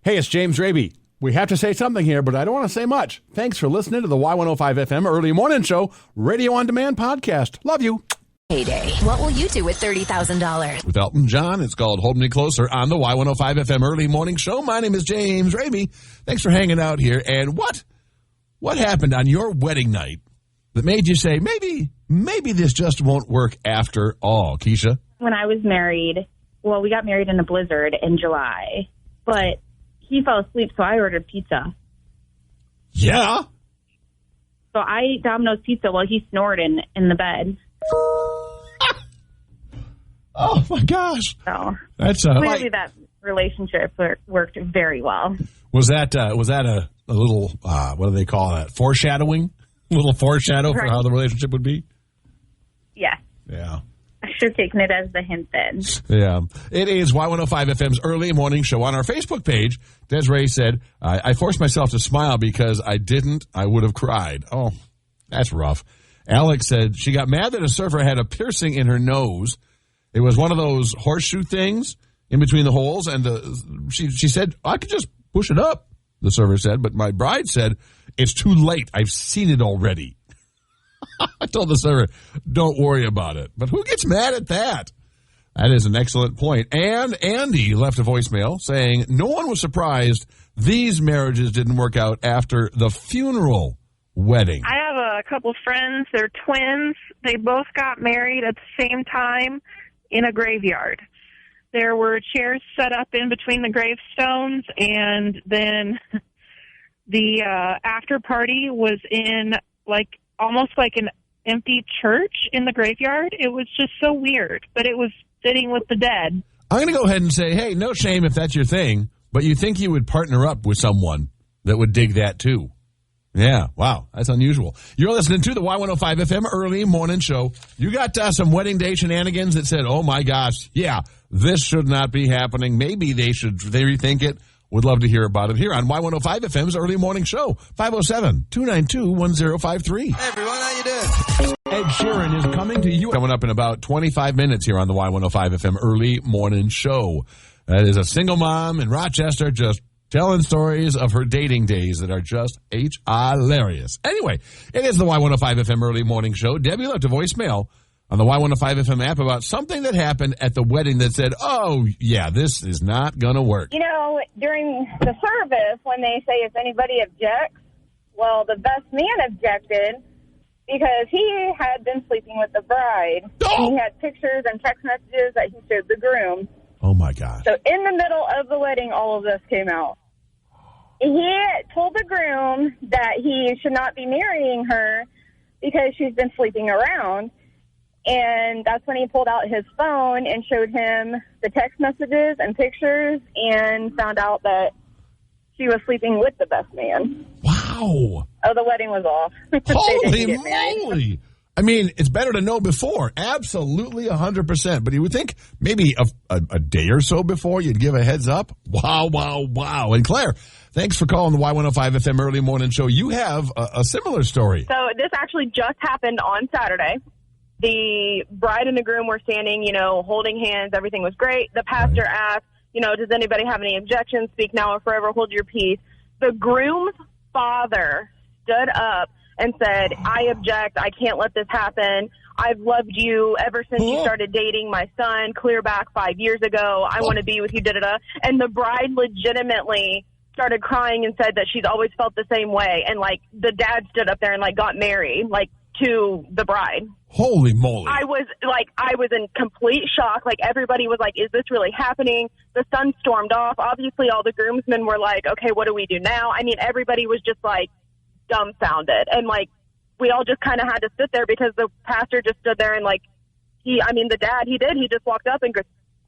Hey, it's James Raby. We have to say something here, but I don't want to say much. Thanks for listening to the Y105 FM Early Morning Show Radio On Demand podcast. Love you. Payday. What will you do with $30,000? With Elton John, it's called Hold Me Closer on the Y105 FM Early Morning Show. My name is James Raby. Thanks for hanging out here. And what happened on your wedding night that made you say, maybe this just won't work after all? Keisha? When I was married, we got married in a blizzard in July, but he fell asleep, so I ordered pizza. Yeah? So I ate Domino's pizza while he snored in the bed. Oh, my gosh. So that's clearly that relationship worked very well. Was that a little, what do they call that, foreshadowing? A little foreshadow for how the relationship would be? Yeah. Yeah. I should have taken it as the hint then. Yeah. It is Y105 FM's Early Morning Show. On our Facebook page, Desiree said, I forced myself to smile because I would have cried. Oh, that's rough. Alex said she got mad that a server had a piercing in her nose. It was one of those horseshoe things in between the holes, and she said, I could just push it up, the server said, but my bride said, it's too late. I've seen it already. I told the server, don't worry about it. But who gets mad at that? That is an excellent point. And Andy left a voicemail saying no one was surprised these marriages didn't work out after the funeral wedding. I have a couple friends. They're twins. They both got married at the same time in a graveyard. There were chairs set up in between the gravestones, and then the after party was in almost like an empty church in the graveyard. It was just so weird, but it was sitting with the dead. I'm going to go ahead and say, hey, no shame if that's your thing, but you think you would partner up with someone that would dig that too. Yeah, wow, that's unusual. You're listening to the Y105 FM Early Morning Show. You got some wedding day shenanigans that said, oh my gosh, yeah, this should not be happening. Maybe they rethink it. Would love to hear about it here on Y105 FM's Early Morning Show. 507-292-1053. Hey everyone, how you doing? Ed Sheeran is coming to you. Coming up in about 25 minutes here on the Y105 FM Early Morning Show. That is a single mom in Rochester just telling stories of her dating days that are just hilarious. Anyway, it is the Y105 FM Early Morning Show. Debbie left a voicemail on the Y105 FM app about something that happened at the wedding that said, oh, yeah, this is not going to work. You know, during the service, when they say if anybody objects, well, the best man objected because he had been sleeping with the bride. Oh! He had pictures and text messages that he showed the groom. Oh, my gosh. So in the middle of the wedding, all of this came out. He told the groom that he should not be marrying her because she's been sleeping around. And that's when he pulled out his phone and showed him the text messages and pictures and found out that she was sleeping with the best man. Wow. Oh, the wedding was off. Holy moly. I mean, it's better to know before. Absolutely 100%. But you would think maybe a day or so before you'd give a heads up. Wow, wow, wow. And Claire, thanks for calling the Y105 FM Early Morning Show. You have a similar story. So this actually just happened on Saturday. The bride and the groom were standing, holding hands. Everything was great. The pastor asked, does anybody have any objections? Speak now or forever hold your peace. The groom's father stood up and said, I object. I can't let this happen. I've loved you ever since you started dating my son clear back 5 years ago. I want to be with you, da-da-da. And the bride legitimately started crying and said that she's always felt the same way. And, the dad stood up there and, got married, to the bride. Holy moly. I was in complete shock. Everybody was like, is this really happening? The son stormed off. Obviously, all the groomsmen were like, okay, what do we do now? I mean, everybody was just, dumbfounded. And, we all just kind of had to sit there because the pastor just stood there and, the dad, he just walked up and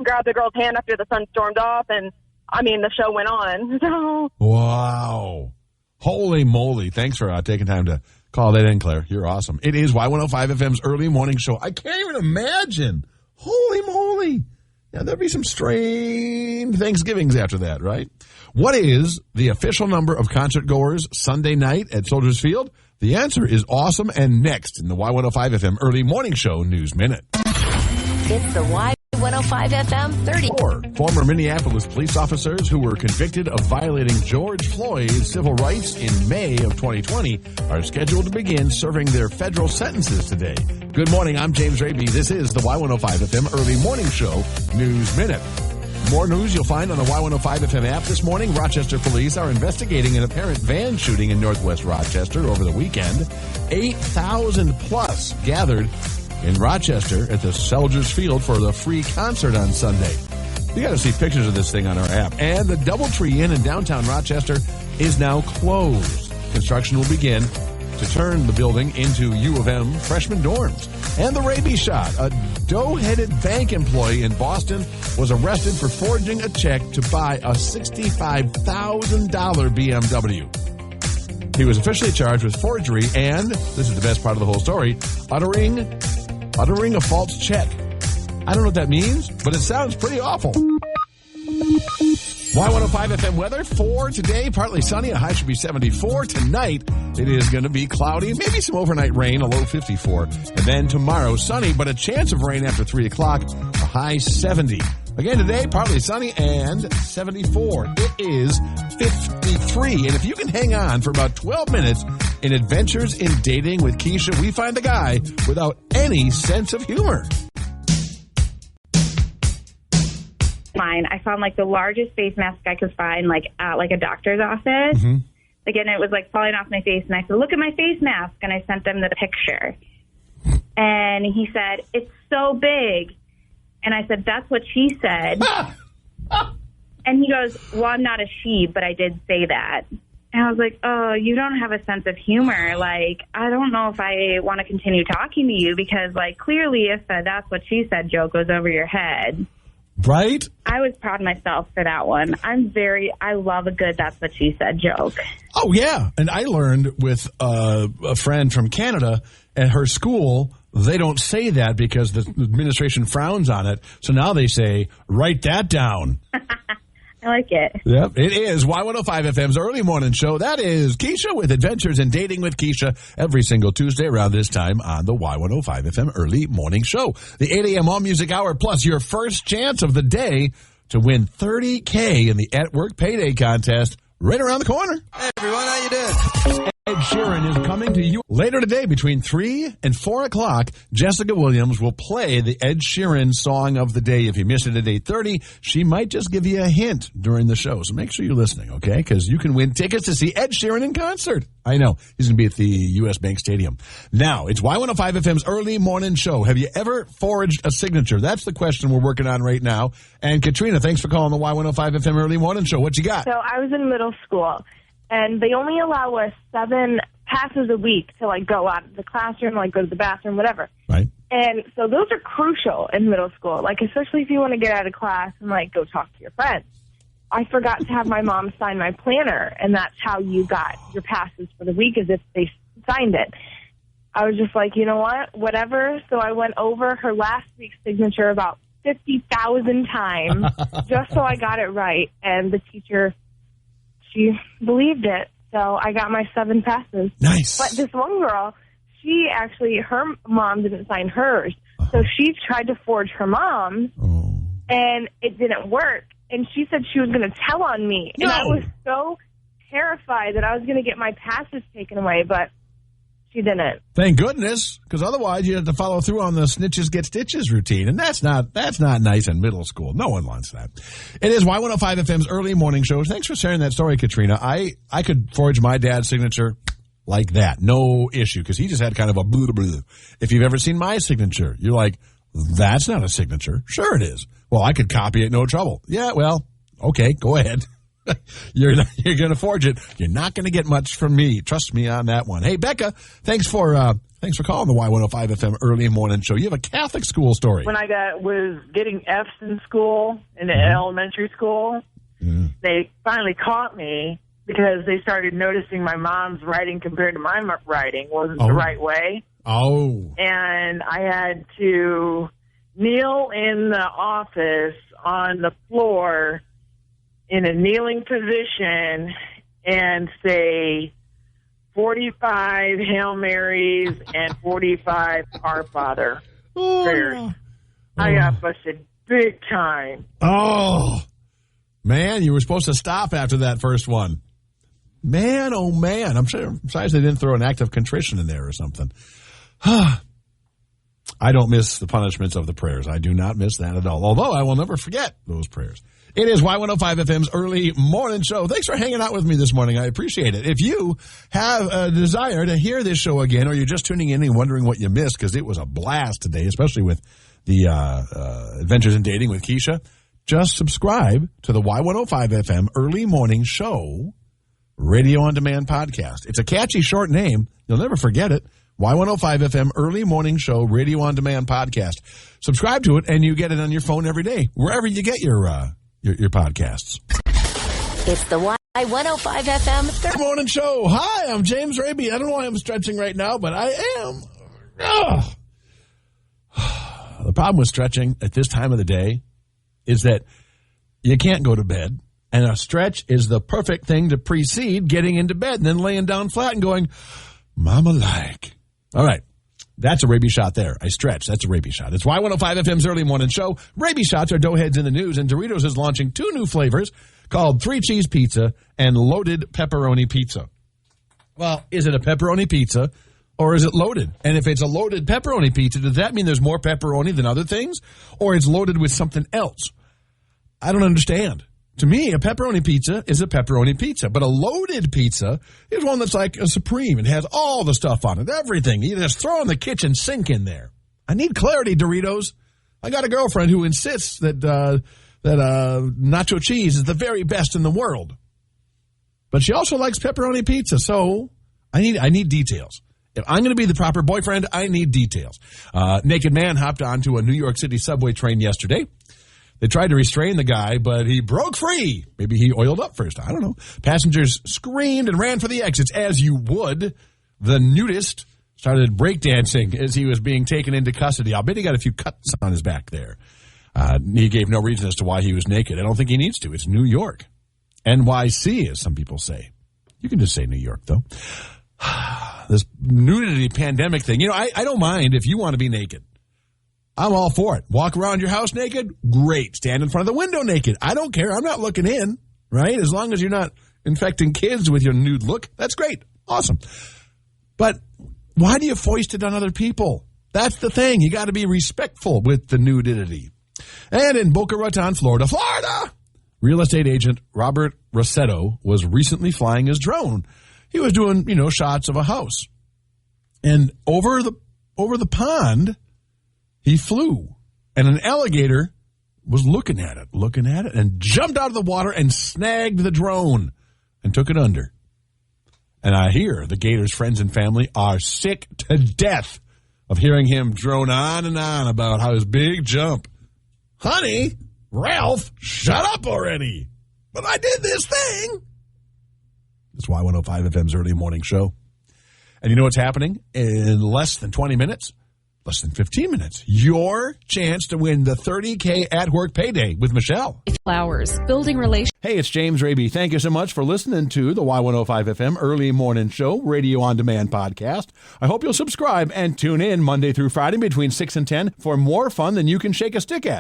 grabbed the girl's hand after the son stormed off. And, the show went on. So. Wow. Holy moly. Thanks for taking time to call that in, Claire. You're awesome. It is Y105 FM's Early Morning Show. I can't even imagine. Holy moly. Yeah, there'll be some strange Thanksgivings after that, right? What is the official number of concert goers Sunday night at Soldiers Field? The answer is awesome and next in the Y105 FM Early Morning Show News Minute. It's the Y105 Y105 FM 30. Former Minneapolis police officers who were convicted of violating George Floyd's civil rights in May of 2020 are scheduled to begin serving their federal sentences today. Good morning, I'm James Raby. This is the Y105 FM Early Morning Show News Minute. More news you'll find on the Y105 FM app this morning. Rochester police are investigating an apparent van shooting in northwest Rochester over the weekend. 8,000 plus gathered in Rochester at the Soldiers Field for the free concert on Sunday. You got to see pictures of this thing on our app. And the Doubletree Inn in downtown Rochester is now closed. Construction will begin to turn the building into U of M freshman dorms. And the rabies shot. A dough-headed bank employee in Boston was arrested for forging a check to buy a $65,000 BMW. He was officially charged with forgery and, this is the best part of the whole story, uttering a false check. I don't know what that means, but it sounds pretty awful. Y105 FM weather for today, partly sunny, a high should be 74. Tonight, it is going to be cloudy, maybe some overnight rain, a low 54. And then tomorrow, sunny, but a chance of rain after 3 o'clock, a high 70. Again today, partly sunny and 74. It is 53. And if you can hang on for about 12 minutes in Adventures in Dating with Keisha, we find a guy without any sense of humor. Fine. I found like the largest face mask I could find, like at like a doctor's office. Mm-hmm. Again, it was like falling off my face, and I said, "Look at my face mask," and I sent them the picture. And he said, "It's so big," and I said, "That's what she said." And he goes, "Well, I'm not a she, but I did say that." And I was like, "Oh, you don't have a sense of humor. Like, I don't know if I want to continue talking to you because, like, clearly if that's what she said joke goes over your head." Right? I was proud of myself for that one. I love a good "that's what she said" joke. Oh, yeah. And I learned with a friend from Canada at her school, they don't say that because the administration frowns on it. So now they say, write that down. I like it. Yep, it is Y105 FM's early morning show. That is Keisha with Adventures in Dating with Keisha every single Tuesday around this time on the Y105 FM early morning show. The 8 a.m. All Music Hour plus your first chance of the day to win $30K in the At Work Payday Contest right around the corner. Hey everyone, how you doing? Ed Sheeran is coming to you later today between 3 and 4 o'clock. Jessica Williams will play the Ed Sheeran song of the day. If you missed it at 8:30, she might just give you a hint during the show. So make sure you're listening, okay? Because you can win tickets to see Ed Sheeran in concert. I know. He's going to be at the U.S. Bank Stadium. Now, it's Y105 FM's early morning show. Have you ever forged a signature? That's the question we're working on right now. And Katrina, thanks for calling the Y105 FM early morning show. What you got? So I was in middle school, and they only allow us 7 passes a week to, like, go out of the classroom, like, go to the bathroom, whatever. Right. And so those are crucial in middle school, like, especially if you want to get out of class and, like, go talk to your friends. I forgot to have my mom sign my planner, and that's how you got your passes for the week, as if they signed it. I was just like, you know what, whatever. So I went over her last week's signature about 50,000 times just so I got it right, and the teacher, she believed it. So I got my 7 passes. Nice. But this one girl, she actually, her mom didn't sign hers. So she tried to forge her mom, and it didn't work. And she said she was going to tell on me. No. And I was so terrified that I was going to get my passes taken away, but she didn't. Thank goodness, because otherwise you have to follow through on the snitches get stitches routine, and that's not nice in middle school. No one wants that. It is Y105 FM's early morning show. Thanks for sharing that story, Katrina. I could forge my dad's signature like that, no issue, because he just had kind of a blue. If you've ever seen my signature, you're like, that's not a signature. Sure it is. Well, I could copy it, no trouble. Yeah, well, okay, go ahead. You're going to forge it. You're not going to get much from me. Trust me on that one. Hey, Becca, thanks for calling the Y105 FM early morning show. You have a Catholic school story. When I was getting F's in school, in elementary school, they finally caught me because they started noticing my mom's writing compared to my writing wasn't the right way. Oh. And I had to kneel in the office on the floor in a kneeling position and say 45 Hail Marys and 45 Our Father prayers. I got busted big time. Oh, man, you were supposed to stop after that first one. Man, oh, man. I'm surprised they didn't throw an act of contrition in there or something. I don't miss the punishments of the prayers. I do not miss that at all, although I will never forget those prayers. It is Y105 FM's early morning show. Thanks for hanging out with me this morning. I appreciate it. If you have a desire to hear this show again, or you're just tuning in and wondering what you missed, because it was a blast today, especially with the Adventures in Dating with Keisha, just subscribe to the Y105 FM early morning show radio on demand podcast. It's a catchy short name. You'll never forget it. Y105 FM early morning show radio on demand podcast. Subscribe to it and you get it on your phone every day, wherever you get your podcasts. It's the Y105 FM Good morning show. Hi, I'm James Raby. I don't know why I'm stretching right now, but I am. Ugh. The problem with stretching at this time of the day is that you can't go to bed, and a stretch is the perfect thing to precede getting into bed and then laying down flat and going, Mama like. All right. That's a rabies shot there. I stretch. That's a rabies shot. It's Y105 FM's early morning show. Rabies shots are doughheads in the news, and Doritos is launching 2 new flavors called 3 Cheese Pizza and Loaded Pepperoni Pizza. Well, is it a pepperoni pizza or is it loaded? And if it's a loaded pepperoni pizza, does that mean there's more pepperoni than other things? Or it's loaded with something else? I don't understand. To me, a pepperoni pizza is a pepperoni pizza, but a loaded pizza is one that's like a Supreme. It has all the stuff on it, everything. You just throw in the kitchen sink in there. I need clarity, Doritos. I got a girlfriend who insists that nacho cheese is the very best in the world, but she also likes pepperoni pizza. So I need details. If I'm going to be the proper boyfriend, I need details. Naked man hopped onto a New York City subway train yesterday. They tried to restrain the guy, but he broke free. Maybe he oiled up first. I don't know. Passengers screamed and ran for the exits, as you would. The nudist started breakdancing as he was being taken into custody. I'll bet he got a few cuts on his back there. He gave no reason as to why he was naked. I don't think he needs to. It's New York. NYC, as some people say. You can just say New York, though. This nudity pandemic thing. You know, I don't mind if you want to be naked. I'm all for it. Walk around your house naked? Great. Stand in front of the window naked. I don't care. I'm not looking in, right? As long as you're not infecting kids with your nude look, that's great. Awesome. But why do you foist it on other people? That's the thing. You got to be respectful with the nudity. And in Boca Raton, Florida, real estate agent Robert Rossetto was recently flying his drone. He was doing, shots of a house. And over the pond, he flew, and an alligator was looking at it, and jumped out of the water and snagged the drone and took it under. And I hear the gator's friends and family are sick to death of hearing him drone on and on about how his big jump. Honey, Ralph, shut up already. But I did this thing. It's Y105 FM's early morning show. And you know what's happening? In less than 20 minutes? Less than 15 minutes. Your chance to win the $30K at work payday with Michelle. Flowers, building relations. Hey, it's James Raby. Thank you so much for listening to the Y105 FM early morning show, radio on demand podcast. I hope you'll subscribe and tune in Monday through Friday between 6 and 10 for more fun than you can shake a stick at.